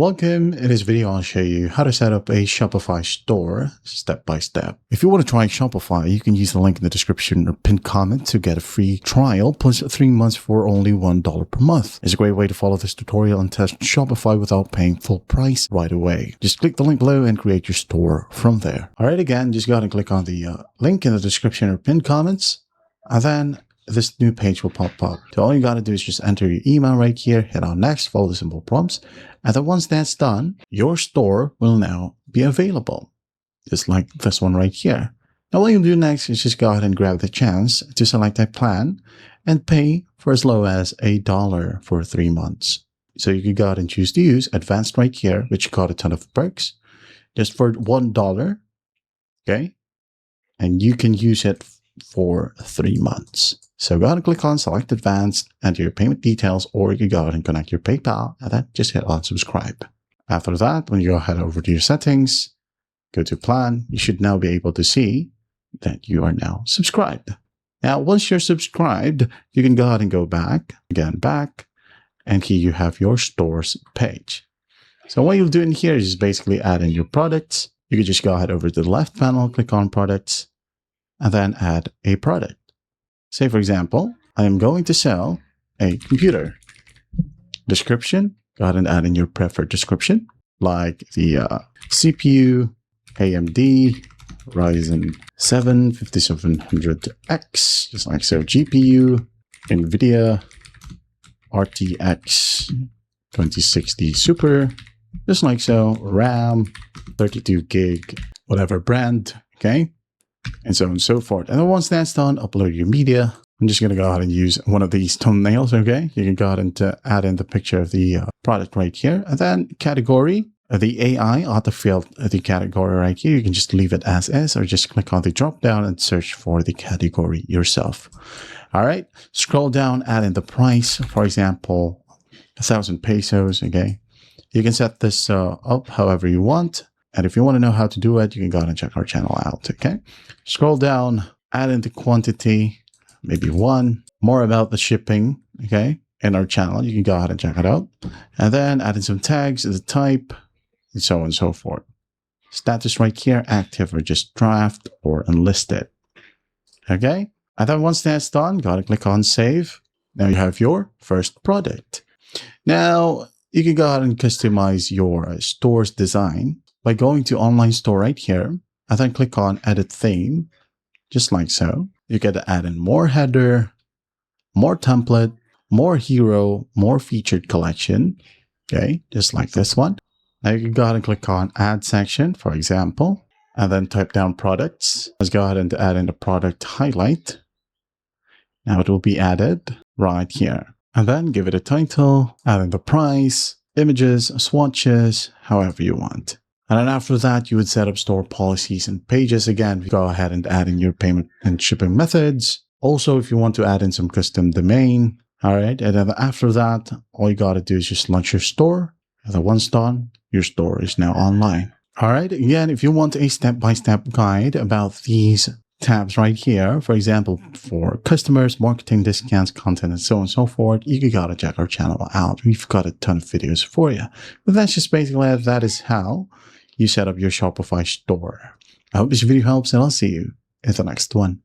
Welcome. In this video, I'll show you how to set up a Shopify store step by step. If you want to try Shopify, you can use the link in the description or pinned comment to get a free trial plus 3 months for only $1 per month. It's a great way to follow this tutorial and test Shopify without paying full price right away. Just click the link below and create your store from there. All right, again, just go ahead and click on the link in the description or pinned comments, and then this new page will pop up. So all you got to do is just enter your email right here, hit on next, follow the simple prompts. And then once that's done, your store will now be available, just like this one right here. Now what you'll do next is just go ahead and grab the chance to select a plan and pay for as low as $1 for 3 months. So you can go ahead and choose to use advanced right here, which got a ton of perks, just for $1. Okay. And you can use it for 3 months. So go ahead and click on select advanced, enter your payment details, or you can go ahead and connect your PayPal and then just hit on subscribe. After that, when you go ahead over to your settings, go to plan, you should now be able to see that you are now subscribed. Now, once you're subscribed, you can go ahead and go back, and here you have your stores page. So what you'll do in here is just basically add in your products. You can just go ahead over to the left panel, click on products, and then add a product. Say, for example, I am going to sell a computer. Description, go ahead and add in your preferred description, like the CPU, AMD, Ryzen 7 5700X, just like so, GPU, NVIDIA, RTX 2060 Super, just like so, RAM, 32 gig, whatever brand, okay? And so on and so forth. And then once that's done, upload your media. I'm just going to go ahead and use one of these thumbnails, okay? You can go ahead and add in the picture of the product right here. And then category, the AI auto-filled the category right here. You can just leave it as is or just click on the drop down and search for the category yourself. All right, scroll down, add in the price, for example, 1,000 pesos, okay? You can set this up however you want. And if you want to know how to do it, you can go ahead and check our channel out, okay? Scroll down, add in the quantity, maybe 1. More about the shipping, okay? In our channel, you can go ahead and check it out. And then add in some tags, the type, and so on and so forth. Status right here, active or just draft or unlisted, okay? And then once that's done, go ahead and click on save. Now you have your first product. Now, you can go ahead and customize your store's design by going to online store right here, and then click on edit theme, just like so. You get to add in more header, more template, more hero, more featured collection, okay, just like this one. Now you can go ahead and click on add section, for example, and then type down products. Let's go ahead and add in the product highlight. Now it will be added right here. And then give it a title, add in the price, images, swatches, however you want. And then after that, you would set up store policies and pages. Again, go ahead and add in your payment and shipping methods. Also, if you want to add in some custom domain, all right. And then after that, all you got to do is just launch your store. And then once done, your store is now online. All right. Again, if you want a step-by-step guide about these tabs right here, for example, for customers, marketing, discounts, content, and so on and so forth, you gotta check our channel out. We've got a ton of videos for you. But that's just basically, that is how you set up your Shopify store. I hope this video helps, and I'll see you in the next one.